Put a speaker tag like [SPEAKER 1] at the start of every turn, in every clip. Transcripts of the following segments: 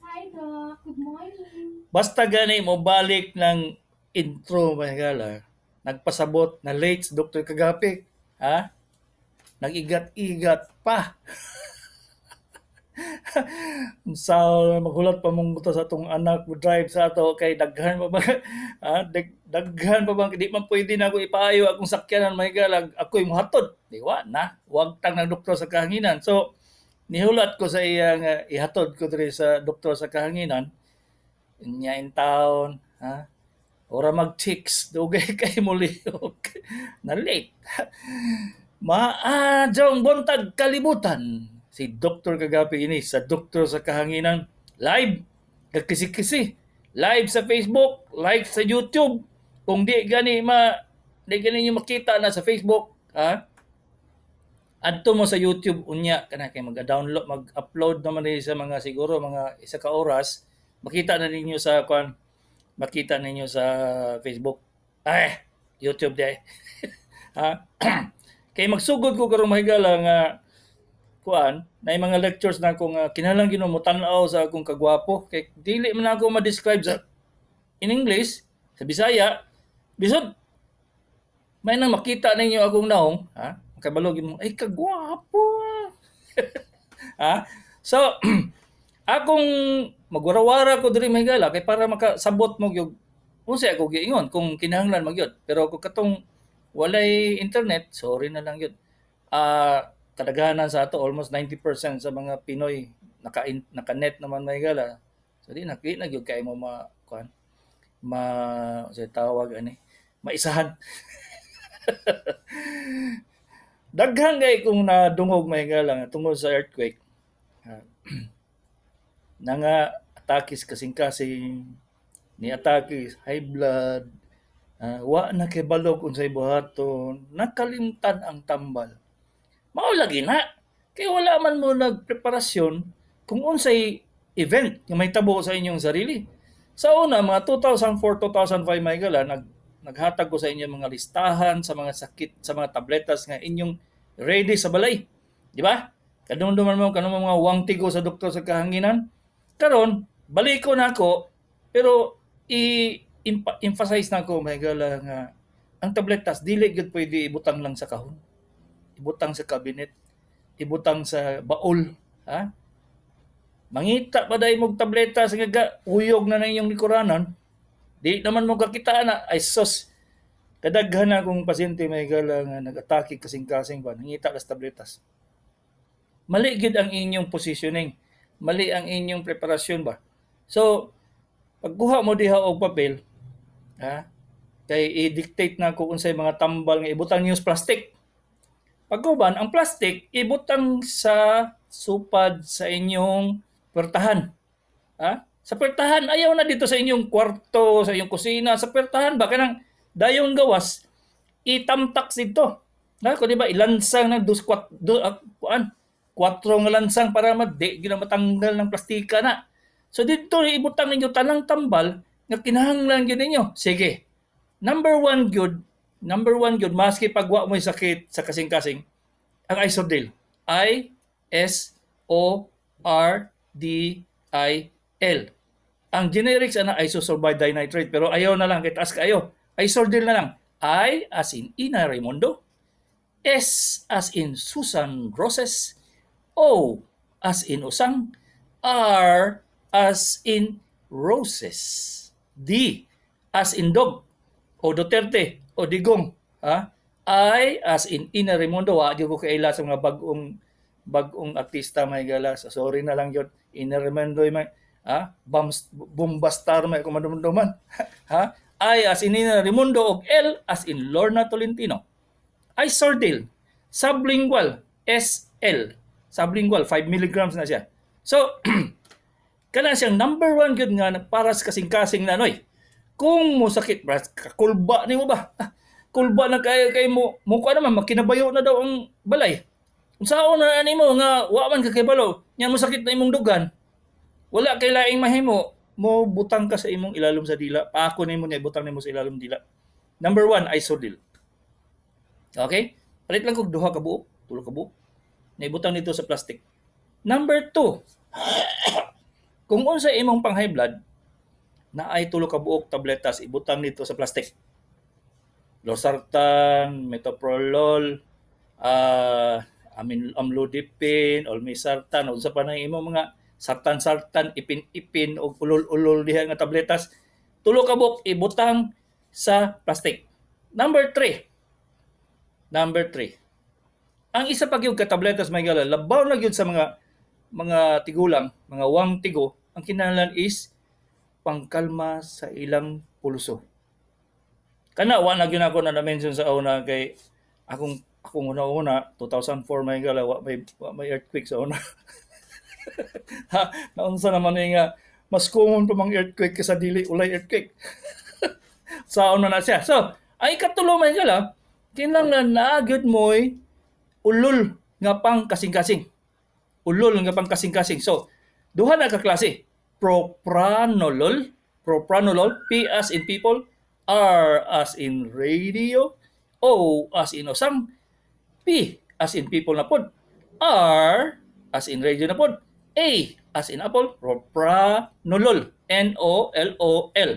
[SPEAKER 1] Hi, Doc. Good morning.
[SPEAKER 2] Basta gani mo balik ng intro mahigala. Nagpasabot na late si Dr. Kagapi. Ha? Nag-igat-igat pa. Sa maghulat pa mong buto sa atong anak mo drive sa ato kay daghan pa ba daghan pa bang di man pwede na ako ipaayo akong sakyanan mahigala ako'y mohatod. Diwa na. Wag tang ng doktor sa kahanginan. So nihulat ko sa iyang ihatod ko diri sa doktor sa kahanginan niya in town, ha? Ora mag-chicks, dugay kay mulihok. Na late. Maadjong buntag kalibutan. Si Dr. Kagapi ini sa Doktor sa Kahanginan. Live. Kagkisi-kisi. Live sa Facebook. Live sa YouTube. Kung di gani nyo makita na sa Facebook, ha? Adto mo sa YouTube unya kana kay mag-download, mag-upload naman sa mga siguro mga isa ka oras, makita na ninyo sa makita ninyo sa Facebook. YouTube day. Ha? Kay magsugod ko karong mahigala nga na mga lectures na akong kinahanglan gyud mo tan-aw sa akong kagwapo kay dili man ako ma-describe sa in English sa Bisaya bisod may nang makita ninyo akong naong, ha? Kabalog mo, ay kagwapo. Ha? So, akong magwarawara ko diri mahigala kay para makasabot mo gyud unsa ako giingon kung kinahanglan magyud. Pero kung katong walay internet, sorry na lang yun. Kadaghanan sa ato almost 90% sa mga Pinoy naka-net naman mahigala. So di na gyud kay mo sa tawag ani maisahan. Daghan kay kung nadungog mahigala nga tungod sa earthquake. Nanga atakis kasing-kasing ni atakis high blood. Wa na kay balog unsay buhaton, nakalimtan ang tambal. Mao lagi na kay wala man mo nagpreparasyon kung unsay event nga may tabo sa inyong sarili. Sa una mga 2004-2005 mahigala naghatag ko sa inyo mga listahan sa mga sakit sa mga tabletas nga inyong ready sa balay. Di ba? Kanung mga wangtigo sa doktor sa kahanginan. Karon balik ko na ako pero emphasize na ko mahigala nga ang tabletas dili gyud pwede ibutang lang sa kahon. Ibutang sa cabinet, ibutang sa baul, ha? Mangita pa dai mog tabletas nga uyog na inyong likuranan. Di naman mo kakita na ay sus. Kadaghan na akong pasyente mahigala nga nag-atake kasing-kasing ba nangita las tabletas. Mali gyud ang inyong positioning. Mali ang inyong preparasyon ba. So pagkuha mo diha og papel, ha? Kay i-dictate na ko unsay mga tambal nga ibutang niyo sa plastic. Pagkuban ang plastic ibutang sa supad sa inyong pertahan. Ha? Sa pertahan ayaw na dito sa inyong kwarto, sa inyong kusina, sa pertahan ba kanang dayong gawas itamtak dito. Na ko di ba ilansang ng kwatro nga lansang para di gyud matanggal ng plastika na. So dito ibutang ninyo tanang tambal nga kinahanglan gyud ninyo. Sige. Number one gyud maski pagwa mo sakit sa kasing-kasing ang Isodil. I-S-O-R-D-I-L. Ang generics ana isosorbide dinitrate pero ayaw na lang kay taas kayo. Isodil na lang. I as in Ina Raimundo. S as in Susan Roses. O as in Usang. R as in Roses. D as in Dog. O Duterte. O Digong. Ha? I as in Ina Raimundo. Wa ko kaila sa mga bagong artista may gala. So, sorry na lang yun. Ina Raimundo may Bombastar may kumadumduman. Ha? I as in Ina Raimundo og L as in Lorna Tolentino. I Sordil. Sublingual, SL. Sublingual, 5 milligrams na siya. So, kana siyang number 1 good nga para sa kasing-kasing na noy. Kung mo sakit, kulba ni mo ba? Kulba na kay mo kuha naman, makinabayo na daw ang balay. Kung saan na ani mo nga, wa man ka kay balo, yan mo sakit na imong dugan, wala kay laing mahimo, mo butang ka sa imong ilalom sa dila, paako nimo niya, butang nimo sa ilalom dila. Number 1, isodil. Okay? Palit lang kog duha ka buok, tulo ka buok. Naibutang nito sa plastic. Number 2, kung unsa imong pang high blood, na ay tulo ka buok tabletas, ibutang nito sa plastic. Losartan, metoprolol, amlodipine, olmesartan, unsa pa na imong mga sartan-sartan, ipin-ipin o ulol-ulol diha nga tabletas, tulo ka buok ibutang sa plastic. Number 3, ang isa pa gyud ka tabletas may gala, labaw na gyud sa mga tigulang, mga wang tigo, ang kinahanglan is pangkalma sa ilang pulso. Kana wa na gyud ako na mention sa una kay akong una 2004 may gala wa may earthquake sa una. Ha, naunsa naman nga mas common pa mang earthquake kaysa dili ulay earthquake. Sa una na siya. So, ay katulo may gala, kinahanglan na gyud moy ulol nga pang kasing-kasing. Ulol nga pang kasing-kasing. So, duha na ka klase. Propranolol, P as in people, R as in radio, O as in usang, P as in people na pod, R as in radio na pod, A as in apple, propranolol, N-O-L-O-L,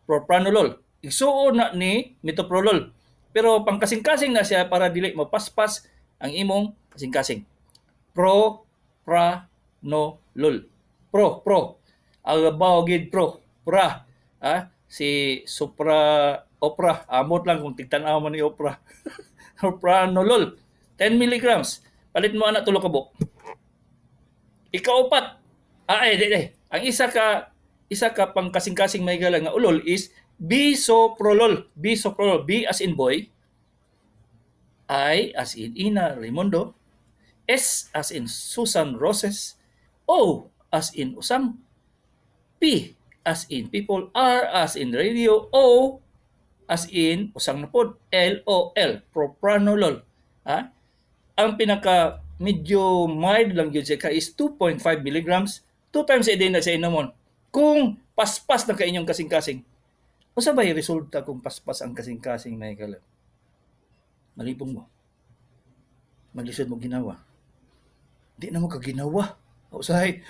[SPEAKER 2] propranolol. Igsuon na ni metoprolol. Pero pangkasing-kasing na siya para dili mapaspas ang imong kasing-kasing. Propranolol. Pro. Agabaw gid pro. Pra. Si Supra Opera. Amot lang kung tigtanaw man ni Opera. Propranolol. 10 milligrams. Palit mo ana tulo ka buok. Ikaupat. Ang isa ka pang kasing-kasing may gala nga ulol is bisoprolol. Bisoprolol. B as in boy. I as in Ina Raimundo. S as in Susan Roses. O as in usang. P as in people. R as in radio. O as in usang na pod. L-O-L. Propranolol. Ang pinaka medyo mild lang yun siya is 2.5 milligrams. 2 times a day na siya inamon. Kung paspas na ka inyong kasing-kasing. O sabay resulta kung paspas ang kasing-kasing na ikalat? Malipong mo. Maglisod mo ginawa. Di na mo kaginawa. Usahay.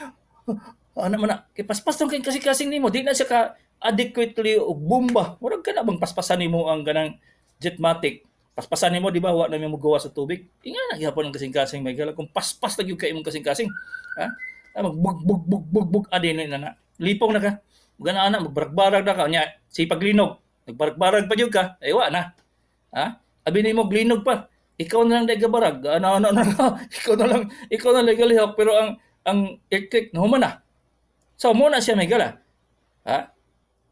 [SPEAKER 2] Ano man na. Kay paspas ng kasing-kasing nimo. Di na siya ka adequately o bomba. Murag ka na bang paspasan nimo ang ganang jetmatic. Paspasan nimo di ba wa na mo gawa sa tubig. Inga na gihapon ang kasing-kasing may gala. Kung paspas na gyud ka imong kasing-kasing. Magbug adin na. Lipong na ka. Gana magbarag-barag na ka. Nya, sipaglinog. Nagbarag-barag pa gyud ka. Ay wa na. Abi nimo glinog pa. Ikaw na lang nagabarag. Ikaw na lang galihok pero ang earthquake nahuman na. So mo na siya may gala.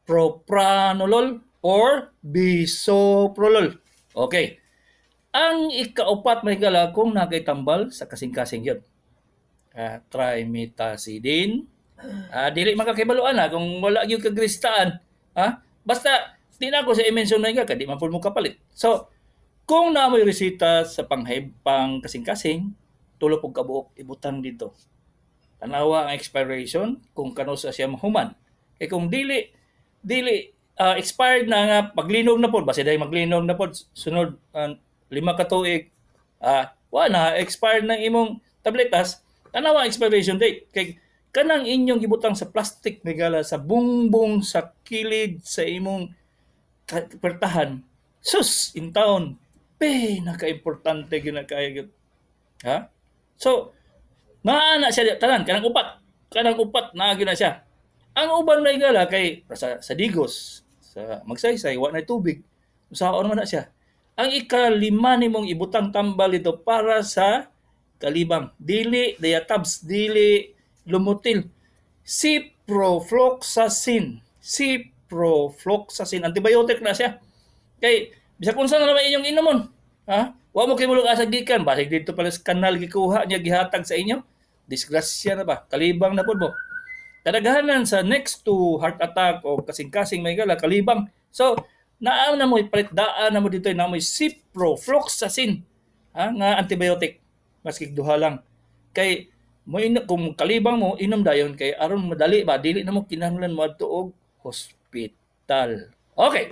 [SPEAKER 2] Propranolol or bisoprolol. Okay. Ang ikaupat may gala kung nagay-tambal sa kasing-kasing yun. Trimetazidine. Dili makakibaluan kung wala yung kagristaan. Basta di na ako sa i-mention na di man po mo kapalit. So, kung namoy resita sa pang kasing-kasing, tulo pong kabuok ibutang dito. Tanawa ang expiration kung kano sa siya mahuman. Kung dili expired na nga paglinog na pod, basta dahil maglinog na pod sunod 5 ka tuig, na expired ng imong tabletas, tanawa ang expiration date. Kay kanang inyong gibutang sa plastic megala sa bungbong sa kilid sa imong pertahan. Sus in town. Naka-importante ginakaya. So, naana siya tanan kanang upat na gyud na siya. Ang uban may gala kay sa digos, sa magsaysay wa na tubig. Usaon naman na siya. Ang ika-5 nimong ibutang tambal ito para sa kalibang. Dili diatabs, dili Lumotil. Ciprofloxacin. Antibiotic na siya. Kay bisag unsa na naman inyong inomon. Wa mo kay mulog asa gikan, basig dito pala sa kanal gikuha niya gihatag sa inyo. Disgrasya na ba? Kalibang na pud mo. Kadaghanan sa next to heart attack o kasing-kasing may gala kalibang. So, naa na mo ipalit daan na mo dito na mo ciprofloxacin nga antibiotic maski duha lang. Kay mo kung kalibang mo inom dayon kay aron madali ba dili na mo kinahanglan mo adto og hospital. Okay.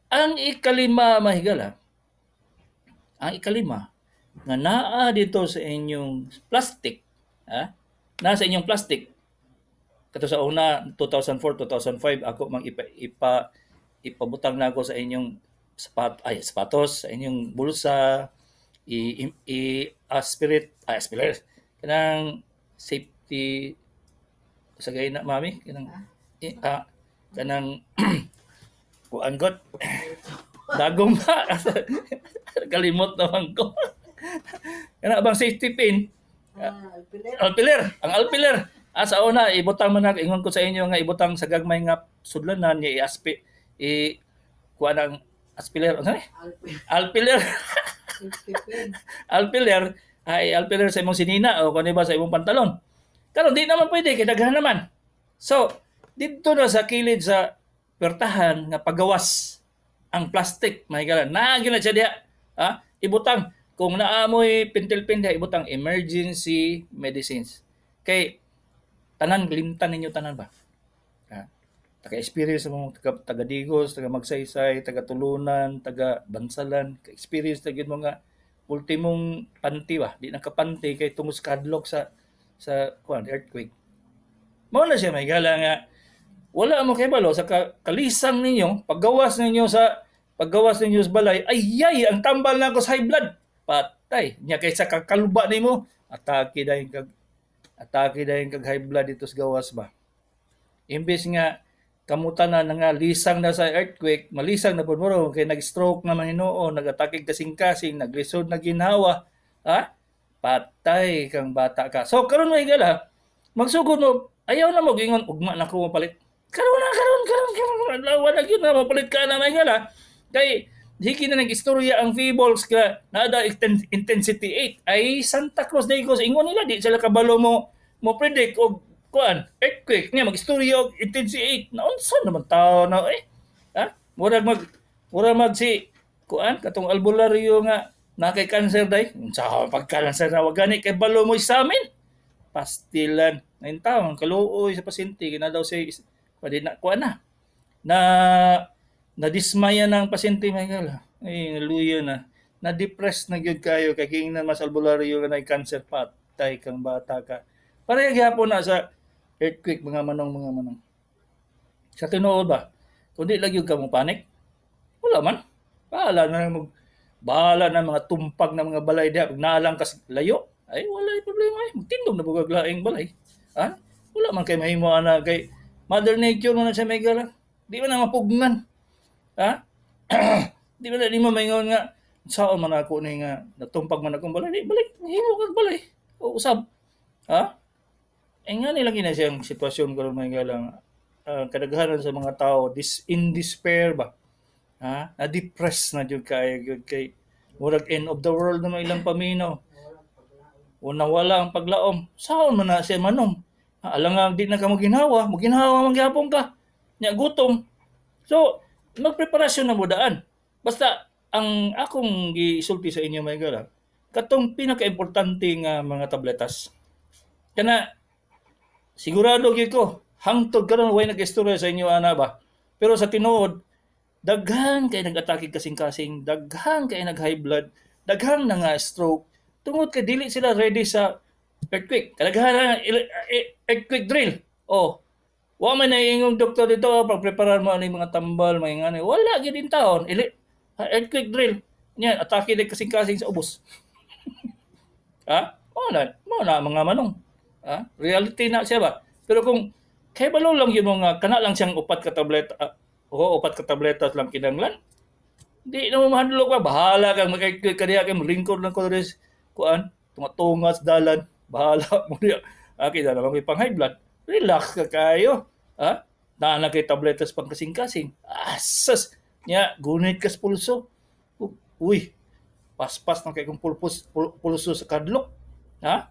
[SPEAKER 2] Ang ikalima mahigala, ang ikalima nga naa dito sa inyong plastic, nasa inyong plastic kato sa una 2004 2005 ako mang ipabutang na ako sa inyong sapatos sa inyong bulsa aspirate kanang safety sa gay na mami kanang kuan got dagong ba kalimot naman ko kana bang safety pin alpiler ang alpiler sa una ibutang man ako ingon ko sa inyo nga ibutang sa gagmay nga sudlanan niya kuan ang aspiler ano alpiler alpiler ay alpiler sa imong sinina o kuno ba sa imong pantalon karon di naman pwede kay daghan naman so dito na sa kilid sa pertahan nga pagawas ang plastic mahigala naa gyud na siya diha ibutang kung naamoy pintil-pin diha ibutang emergency medicines kay tanan limtan ninyo tanan ba taga-experience mo taga Digos, taga Magsaysay, taga Tulunan, taga Bansalan, ka-experience ta gyud mga ultimong panty ba di nakapanty kay tungod sa kadlok sa earthquake mao na siya mahigala nga wala mo kay balo sa kalisang ninyo paggawas ninyo sa balay ay ang tambal na ko sa high blood patay nya kaysa kakaluba nimo atake dayon kag high blood dito sa gawas ba imbes nga kamutan na nga lisang na sa earthquake malisang na pud mo kay nag-stroke naman hinuon nagatake kasing-kasing naglisod na ginhawa patay kang bata ka so karon may gala magsugod mo ayaw na mo gingon ugma na ko mapalit karon wala gyud na mapalit ka na may gala kay hiki na nag-istorya ang Feebles ka nada intensity 8 ay Santa Cruz de Igos ingon nila di sila kabalo mo predict og kuan earthquake niya mag-istorya og intensity 8 naunsa naman tao na murag mag si kuan katong albularyo nga nakay cancer day unsa pagka-cancer na wag gani kay balo mo sa amin pastilan nain taon kaluoy sa pasyente kina daw say pwede na kuan na dismaya ng pasyente mahigala ay naluya na depressed na gyud kayo kay kingnan mas albularyo nga nay cancer patay kang bata ka pareha gyapon na sa earthquake mga manong sa tinuod ba kundi lagi ka mo panic wala man bahala na mga tumpag na mga balay diha naalang kas layo ay wala problema magtindog na bugag laing balay wala man kay mahimo ana kay mother nature mo na siya may gala di man na mapugnan di ba na di mo maingon nga saan man ako ni nga natumpag man akong balay balik himo kag balay o usab nga nila na siyang sitwasyon karon may gala kadaghanan sa mga tao in despair ba na-depress na jud kay murag end of the world na ilang paminaw o nawala ang paglaom saan man na siya manom alang di na ka mo ginhawa magyapon ka nya gutom so magpreparasyon na mo daan basta ang akong gisulti sa inyo may gala katong pinaka-importante nga mga tabletas kana sigurado gyud ko hangtod karon way nag-istorya sa inyo ana ba pero sa tinuod daghan kay nag-atake kasing-kasing daghan kay nag-high blood daghan na nga stroke tungod kay dili sila ready sa earthquake kadaghan earthquake drill wa man naingong doktor dito pagpreparar mo ani mga tambal may ngani wala gyud din taon earthquake drill nya atake din kasing-kasing sa ubos mo na mga manong reality na siya ba pero kung kay balo lang yun mga kana lang siyang upat ka tabletas lang kinanglan di na mo mahadlok ba bahala kang kadiya kay lingkod lang ko res kuan tungas dalan bahala mo diya kita na lang pang high blood relax ka kayo na kay tabletas pang kasing-kasing asas nya gunit kas pulso uy paspas na kay kung pulso sa kadlok. Ha?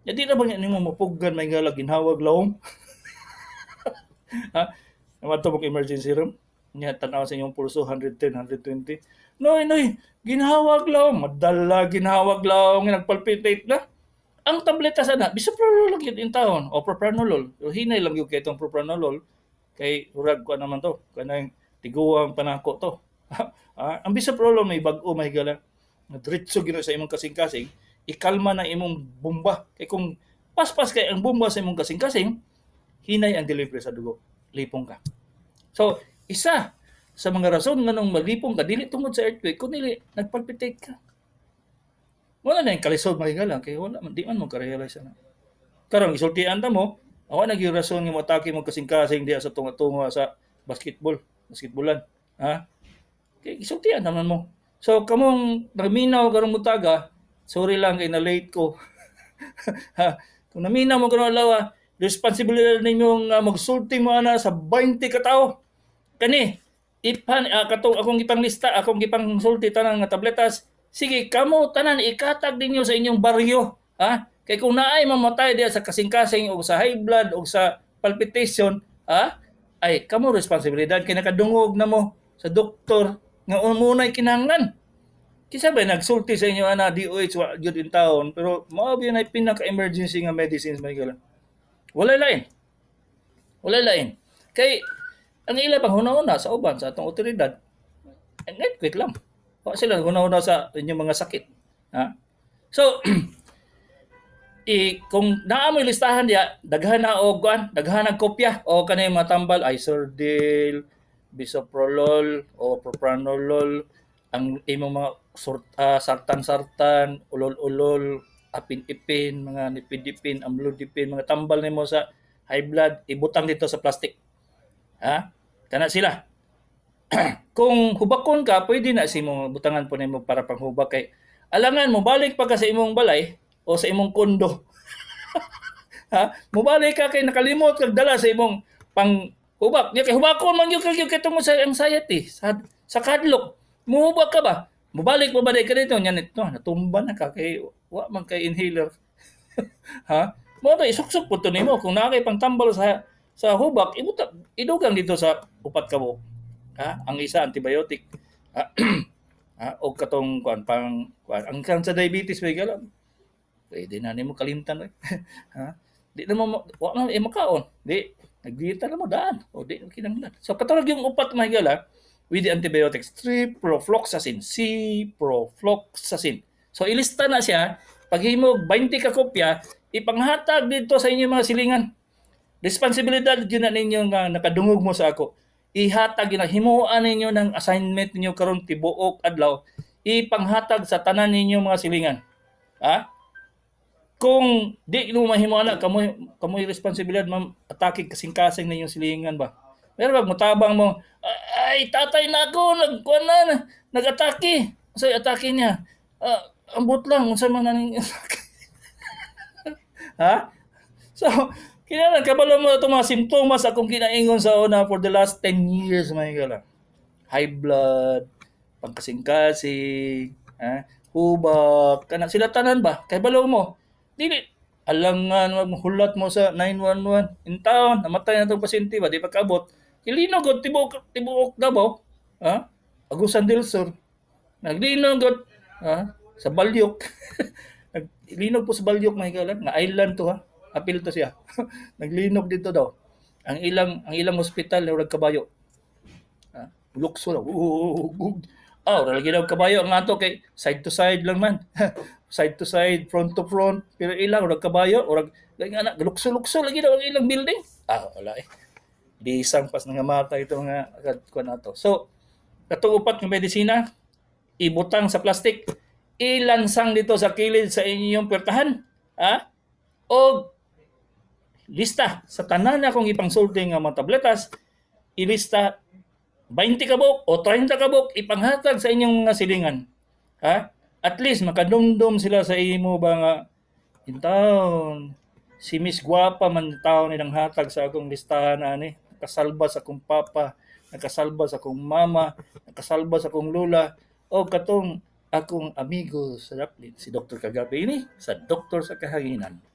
[SPEAKER 2] Jadi na ba nga nimo mapugan may gala ginhawag lawom? Ha? Naman to emergency room. Nya tanaw sa inyong pulso 110, 120. Noy, noy, ginhawag lawom. Madala ginhawag lawom nga nagpalpitate na. Ang tableta sana, bisoprolol lang yun in taon o propranolol. O hinay lang yung kay itong propranolol kay urag ko naman to. Kanang tiguang panako to. Ang bisoprolol may bag-o may gala. Diretso gino sa imong kasing-kasing, ikalma na imong bomba. Kay kung paspas kay ang bomba sa imong kasing-kasing, hinay ang delivery sa dugo. Lipong ka. So, isa sa mga rason nga nung malipong ka, dili tungod sa earthquake, kundi nagpalpitate ka. Wala na yung kalisod makikala, kaya wala, di man mo ka-realize na. Karong isultian ta mo, awa naging rason nga matake mo kasing-kasing diya sa tunga-tunga sa basketballan. Ha? Kaya isultian naman mo. So, kamong naminaw karong mutaga, sorry lang kay na late ko. Ha? Kung naminaw mo karong alawa, responsibilidad ninyong magsulti mo ana sa 20 ka tao. Kani, katong akong ipanglista, akong ipangsulti tanang nga tabletas, sige, kamo tanan ikatag ninyo sa inyong baryo, ha? Kay kung naay mamatay diya sa kasing-kasing o sa high blood o sa palpitation, ha? Ay kamo responsibilidad kay nakadungog na mo sa doktor nga umunay kinahanglan. Kisa ba nagsulti sa inyo ana DOH wa gyud in town pero mao gyud ay pinaka-emergency nga medicines may gala. Wala lain. Wala lain. Kay ang ila pang hunahuna sa uban sa atong otoridad, quick lang. Wa sila hunahuna sa inyong mga sakit. Ha? So, kung naamoy listahan diya, daghan na og daghan ng kopya o kanay matambal Isordil, Bisoprolol o Propranolol, ang imong mga sartan-sartan, ulol-ulol, apin-ipin, mga nipidipin, amlodipin, mga tambal nimo sa high blood, ibutang dito sa plastic. Ha? Kana sila. Kung hubakon ka, pwede na si mo butangan po nimo para panghubak kay alangan mo balik pa ka sa imong balay o sa imong kondo. Ha? Mobalik ka kay nakalimot kag dala sa imong panghubak. Nya kay hubakon man gyud kay tungod sa anxiety, sa kadlok. Muhubak ka ba? Mobalik pa ba ka dito nya nito natumba na ka kay wa man kay inhaler. Ha? Mo to isuksok po to nimo kung naa kay pangtambal sa hubak, idugang dito sa upat ka buok. Ha? Ang isa antibiotic. Ha? Ha? O katong ang sa diabetes may galam. Pwede na nimo kalimtan. Ha? Di na mo wa na makaon. Di nagdieta na mo daan. O di kinahanglan. So katulad yung upat may gala with the antibiotics, ciprofloxacin. So ilista na siya, paghimo 20 ka kopya, ipanghatag dito sa inyong mga silingan. Responsibilidad yun na ninyo nga nakadungog mo sa ako. Ihatag yun na, himuan ninyo ng assignment ninyo karon tibuok adlaw, ipanghatag sa tanan ninyo mga silingan. Ha? Kung di mo mahimuan na, kamoy responsibilidad atake kasing-kasing ninyong silingan ba? Pero wag mutabang mo, ay tatay na ako, nag-atake. So atake niya. Ambot lang, unsa man naning ha? So, kinahanglan kabalo mo itong mga simptomas akong kinaingon sa una for the last 10 years, may gala. High blood, pangkasing-kasing, hubak, kana sila tanan ba? Kay balo mo. Dili alangan maghulat mo sa 911 in town, namatay na itong pasyente ba, di pa kaabot. Kilinog god tibuok Davao, ha? Agusan del Sur. Naglinog god, sa Balyok. Naglinog po sa Balyok, may galan, nga island to ha. Apil to siya. Naglinog dito daw. Ang ilang hospital na kabayo. Lukso daw. Lagi daw kabayo ang ato kay side to side lang man. Side to side, front to front. Pero ilang kabayo, nga lukso lagi daw ang ilang building. Wala eh. Bisang pas nangamata ito mga kuan ato. So, katong upat ng medisina, ibutang sa plastic, ilansang dito sa kilid sa inyong pertahan. Ha? O lista sa tanan na akong ipangsulti nga mga tabletas, ilista 20 kabuk o 30 kabuk ipanghatag sa inyong mga silingan. Ha? At least makadumdum sila sa imo ba nga in town. Si Miss Guapa man taon nilang hatag sa akong listahan ani. Nakasalba sa akong papa, nakasalba sa akong mama, nakasalba sa akong lula o katong akong amigo sa Daplin, si Dr. Kagabi ini, sa Doktor sa Kahanginan.